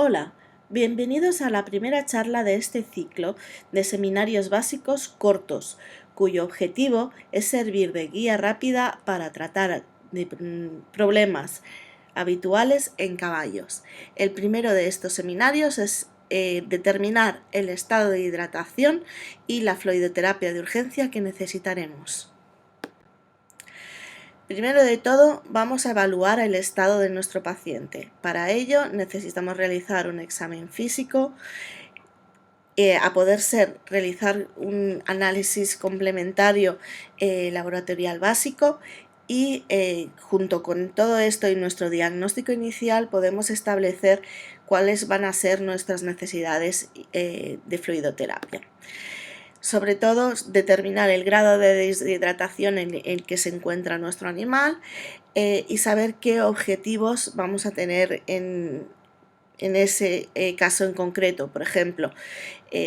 Hola, bienvenidos a la primera charla de este ciclo de seminarios básicos cortos, cuyo objetivo es servir de guía rápida para tratar de problemas habituales en caballos. El primero de estos seminarios es determinar el estado de hidratación y la fluidoterapia de urgencia que necesitaremos. Primero de todo, vamos a evaluar el estado de nuestro paciente. Para ello, necesitamos realizar un examen físico, a poder ser realizar un análisis complementario laboratorial básico y junto con todo esto y nuestro diagnóstico inicial podemos establecer cuáles van a ser nuestras necesidades de fluidoterapia. Sobre todo, determinar el grado de deshidratación en el que se encuentra nuestro animal y saber qué objetivos vamos a tener en ese caso en concreto. Por ejemplo,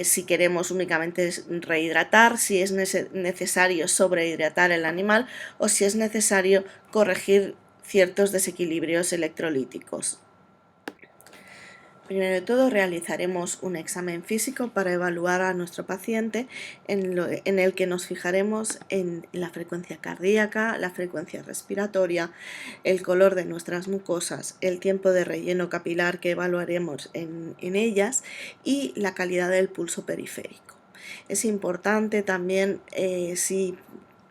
si queremos únicamente rehidratar, si es necesario sobrehidratar el animal o si es necesario corregir ciertos desequilibrios electrolíticos. Primero de todo, realizaremos un examen físico para evaluar a nuestro paciente en el que nos fijaremos en la frecuencia cardíaca, la frecuencia respiratoria, el color de nuestras mucosas, el tiempo de relleno capilar que evaluaremos en ellas y la calidad del pulso periférico. Es importante también, si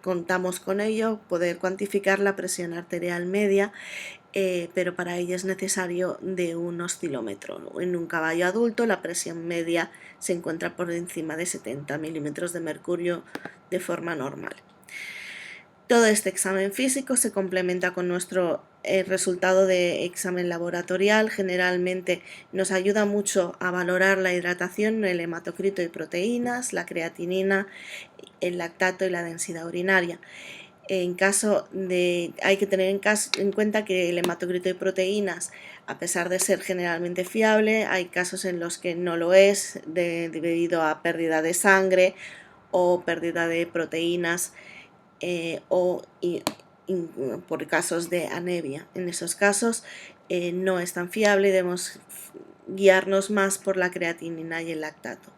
contamos con ello, poder cuantificar la presión arterial media, pero para ello es necesario de un oscilómetro. En un caballo adulto la presión media se encuentra por encima de 70 milímetros de mercurio de forma normal. Todo este examen físico se complementa con nuestro resultado de examen laboratorial. Generalmente nos ayuda mucho a valorar la hidratación, el hematocrito y proteínas, la creatinina, el lactato y la densidad urinaria. Hay que tener en cuenta que el hematocrito y proteínas, a pesar de ser generalmente fiable, hay casos en los que no lo es debido a pérdida de sangre o pérdida de proteínas o por casos de anemia. En esos casos no es tan fiable y debemos guiarnos más por la creatinina y el lactato.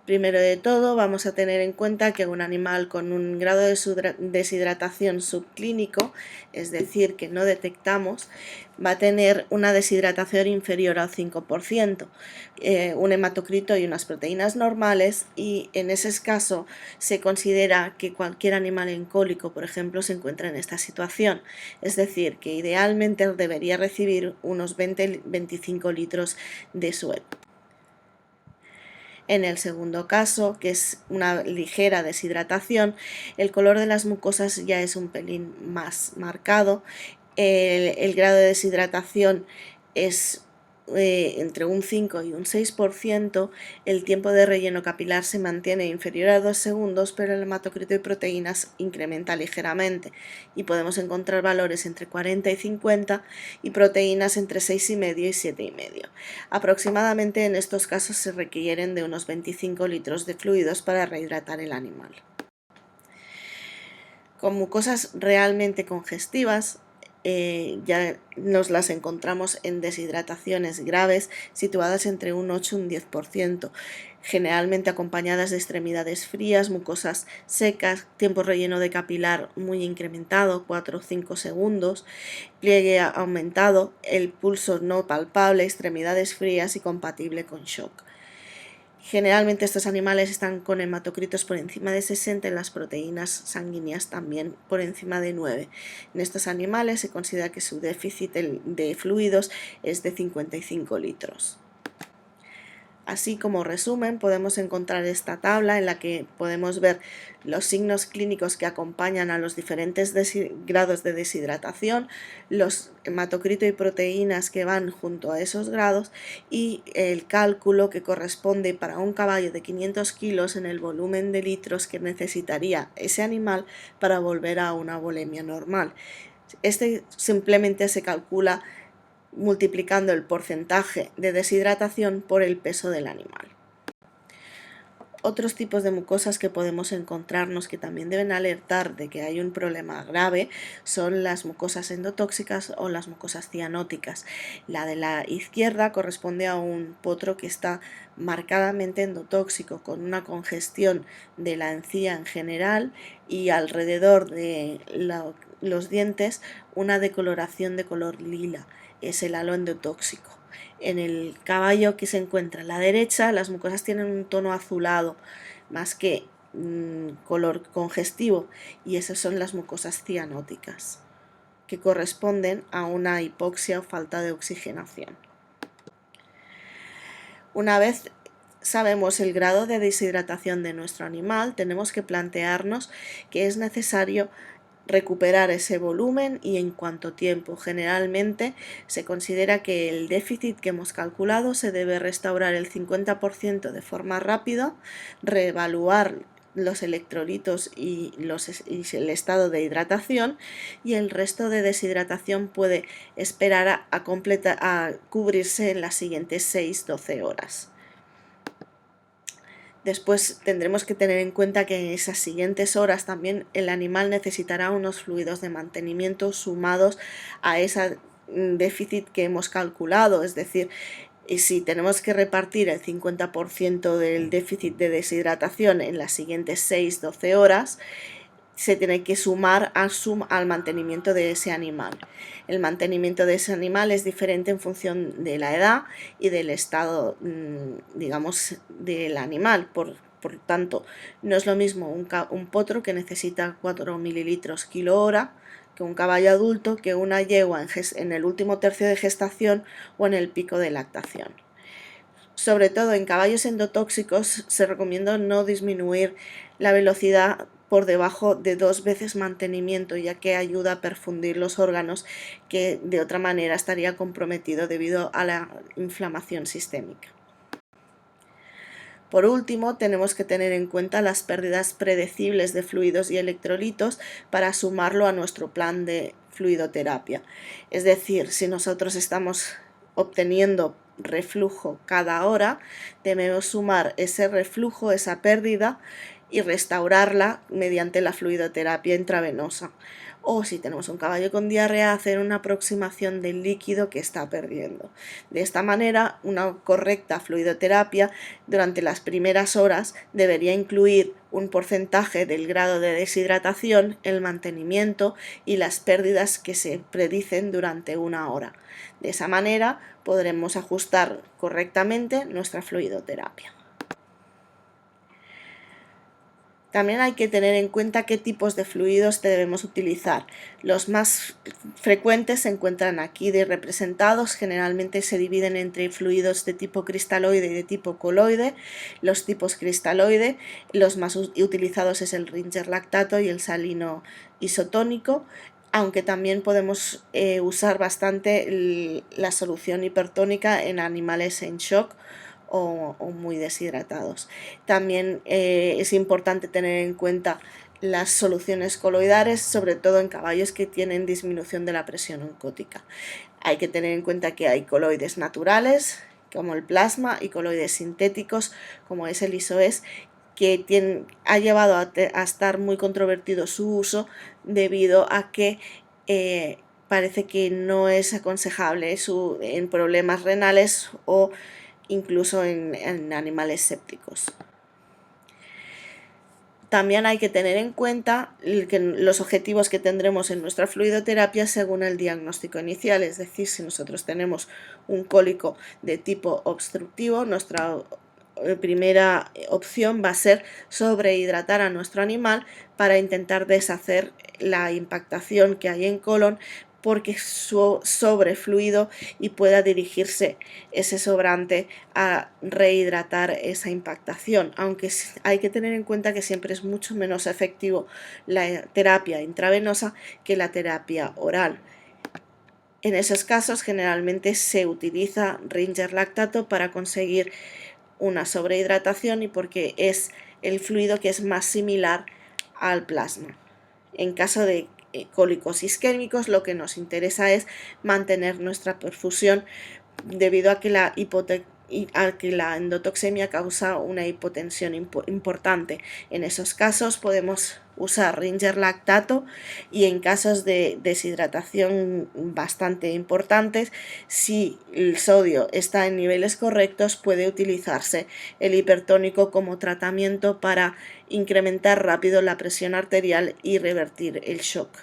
Primero de todo, vamos a tener en cuenta que un animal con un grado de deshidratación subclínico, es decir, que no detectamos, va a tener una deshidratación inferior al 5%, un hematocrito y unas proteínas normales, y en ese caso se considera que cualquier animal en cólico, por ejemplo, se encuentra en esta situación. Es decir, que idealmente debería recibir unos 20-25 litros de suero. En el segundo caso, que es una ligera deshidratación, el color de las mucosas ya es un pelín más marcado. El grado de deshidratación es entre un 5 y un 6%, el tiempo de relleno capilar se mantiene inferior a 2 segundos, pero el hematocrito y proteínas incrementa ligeramente y podemos encontrar valores entre 40 y 50 y proteínas entre 6,5 y 7,5. Aproximadamente en estos casos se requieren de unos 25 litros de fluidos para rehidratar el animal. Con mucosas realmente congestivas, ya nos las encontramos en deshidrataciones graves situadas entre un 8 y un 10%, generalmente acompañadas de extremidades frías, mucosas secas, tiempo relleno de capilar muy incrementado, 4 o 5 segundos, pliegue aumentado, el pulso no palpable, extremidades frías y compatible con shock. Generalmente estos animales están con hematocritos por encima de 60 y las proteínas sanguíneas también por encima de 9. En estos animales se considera que su déficit de fluidos es de 55 litros. Así como resumen, podemos encontrar esta tabla en la que podemos ver los signos clínicos que acompañan a los diferentes grados de deshidratación, los hematocrito y proteínas que van junto a esos grados y el cálculo que corresponde para un caballo de 500 kilos en el volumen de litros que necesitaría ese animal para volver a una volemia normal. Este simplemente se calcula multiplicando el porcentaje de deshidratación por el peso del animal. Otros tipos de mucosas que podemos encontrarnos que también deben alertar de que hay un problema grave son las mucosas endotóxicas o las mucosas cianóticas. La de la izquierda corresponde a un potro que está marcadamente endotóxico, con una congestión de la encía en general y alrededor de los dientes una decoloración de color lila. Es el halo endotóxico. En el caballo que se encuentra a la derecha, las mucosas tienen un tono azulado, más que color congestivo, y esas son las mucosas cianóticas, que corresponden a una hipoxia o falta de oxigenación. Una vez sabemos el grado de deshidratación de nuestro animal, tenemos que plantearnos que es necesario recuperar ese volumen y en cuánto tiempo. Generalmente se considera que el déficit que hemos calculado se debe restaurar el 50% de forma rápida, reevaluar los electrolitos y el estado de hidratación, y el resto de deshidratación puede esperar a cubrirse en las siguientes 6-12 horas. Después tendremos que tener en cuenta que en esas siguientes horas también el animal necesitará unos fluidos de mantenimiento sumados a ese déficit que hemos calculado, es decir, si tenemos que repartir el 50% del déficit de deshidratación en las siguientes 6-12 horas, se tiene que sumar al mantenimiento de ese animal. El mantenimiento de ese animal es diferente en función de la edad y del estado, digamos, del animal. Por tanto, no es lo mismo un potro que necesita 4 mililitros kilo hora que un caballo adulto, que una yegua en el último tercio de gestación o en el pico de lactación. Sobre todo en caballos endotóxicos se recomienda no disminuir la velocidad por debajo de 2 veces mantenimiento, ya que ayuda a perfundir los órganos, que de otra manera estaría comprometido debido a la inflamación sistémica. Por último, tenemos que tener en cuenta las pérdidas predecibles de fluidos y electrolitos para sumarlo a nuestro plan de fluidoterapia. Es decir, si nosotros estamos obteniendo reflujo cada hora, debemos sumar ese reflujo, esa pérdida, y restaurarla mediante la fluidoterapia intravenosa. O si tenemos un caballo con diarrea, hacer una aproximación del líquido que está perdiendo. De esta manera, una correcta fluidoterapia durante las primeras horas debería incluir un porcentaje del grado de deshidratación, el mantenimiento y las pérdidas que se predicen durante una hora. De esa manera podremos ajustar correctamente nuestra fluidoterapia. También hay que tener en cuenta qué tipos de fluidos debemos utilizar. Los más frecuentes se encuentran aquí representados. Generalmente se dividen entre fluidos de tipo cristaloide y de tipo coloide. Los tipos cristaloide, los más utilizados es el Ringer lactato y el salino isotónico, aunque también podemos usar bastante la solución hipertónica en animales en shock o muy deshidratados. También es importante tener en cuenta las soluciones coloidales, sobre todo en caballos que tienen disminución de la presión oncótica. Hay que tener en cuenta que hay coloides naturales, como el plasma, y coloides sintéticos, como es el ISOES, que ha llevado a estar muy controvertido su uso debido a que parece que no es aconsejable en problemas renales o incluso en animales sépticos. También hay que tener en cuenta los objetivos que tendremos en nuestra fluidoterapia según el diagnóstico inicial, es decir, si nosotros tenemos un cólico de tipo obstructivo, nuestra primera opción va a ser sobrehidratar a nuestro animal para intentar deshacer la impactación que hay en colon, porque sobre fluido y pueda dirigirse ese sobrante a rehidratar esa impactación, aunque hay que tener en cuenta que siempre es mucho menos efectivo la terapia intravenosa que la terapia oral. En esos casos generalmente se utiliza Ringer lactato para conseguir una sobrehidratación y porque es el fluido que es más similar al plasma. En caso de cólicos isquémicos, lo que nos interesa es mantener nuestra perfusión, debido a que la y al que la endotoxemia causa una hipotensión importante. En esos casos podemos usar Ringer lactato, y en casos de deshidratación bastante importantes, si el sodio está en niveles correctos, puede utilizarse el hipertónico como tratamiento para incrementar rápido la presión arterial y revertir el shock.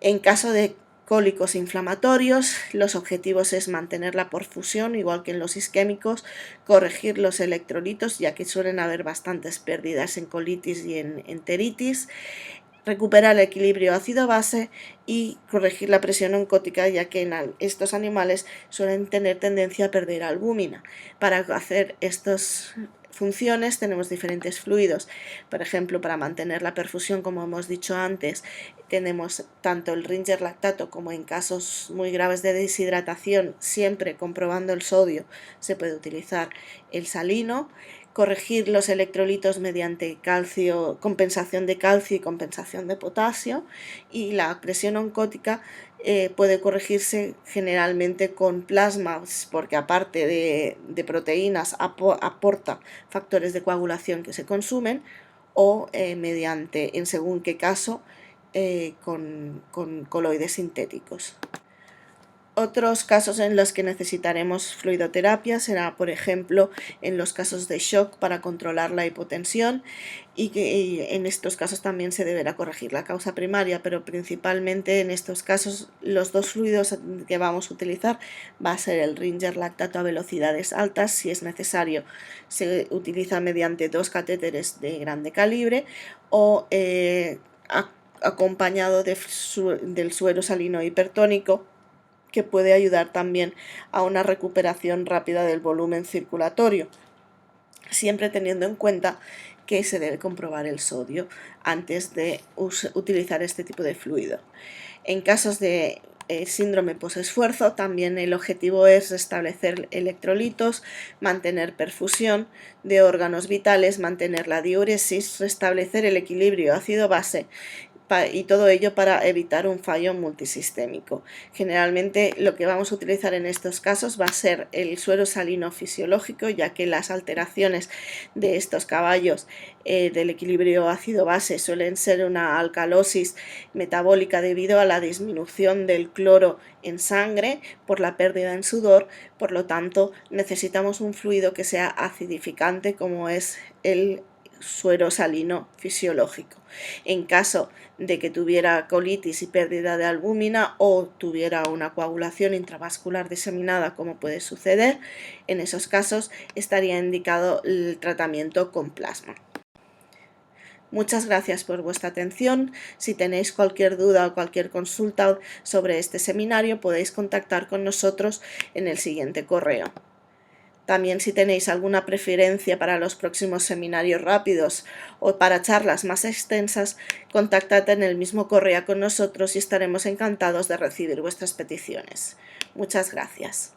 En caso de cólicos inflamatorios, los objetivos es mantener la perfusión, igual que en los isquémicos, corregir los electrolitos, ya que suelen haber bastantes pérdidas en colitis y en enteritis, recuperar el equilibrio ácido-base y corregir la presión oncótica, ya que en estos animales suelen tener tendencia a perder albúmina. Para hacer estas funciones tenemos diferentes fluidos. Por ejemplo, para mantener la perfusión, como hemos dicho antes, tenemos tanto el Ringer lactato, como en casos muy graves de deshidratación, siempre comprobando el sodio, se puede utilizar el salino. Corregir los electrolitos mediante calcio, compensación de calcio y compensación de potasio, y la presión oncótica puede corregirse generalmente con plasma, porque aparte de proteínas aporta factores de coagulación que se consumen, o mediante, en según qué caso, con coloides sintéticos. Otros casos en los que necesitaremos fluidoterapia será, por ejemplo, en los casos de shock para controlar la hipotensión, y que en estos casos también se deberá corregir la causa primaria, pero principalmente en estos casos los dos fluidos que vamos a utilizar va a ser el Ringer lactato a velocidades altas. Si es necesario, se utiliza mediante dos catéteres de grande calibre, o acompañado del suero salino hipertónico, que puede ayudar también a una recuperación rápida del volumen circulatorio, siempre teniendo en cuenta que se debe comprobar el sodio antes de utilizar este tipo de fluido. En casos de síndrome posesfuerzo, también el objetivo es restablecer electrolitos, mantener perfusión de órganos vitales, mantener la diuresis, restablecer el equilibrio ácido-base, y todo ello para evitar un fallo multisistémico. Generalmente lo que vamos a utilizar en estos casos va a ser el suero salino fisiológico, ya que las alteraciones de estos caballos del equilibrio ácido-base suelen ser una alcalosis metabólica debido a la disminución del cloro en sangre por la pérdida en sudor. Por lo tanto, necesitamos un fluido que sea acidificante, como es el suero salino fisiológico. En caso de que tuviera colitis y pérdida de albúmina, o tuviera una coagulación intravascular diseminada, como puede suceder, en esos casos estaría indicado el tratamiento con plasma. Muchas gracias por vuestra atención. Si tenéis cualquier duda o cualquier consulta sobre este seminario, podéis contactar con nosotros en el siguiente correo. También, si tenéis alguna preferencia para los próximos seminarios rápidos o para charlas más extensas, contactad en el mismo correo con nosotros y estaremos encantados de recibir vuestras peticiones. Muchas gracias.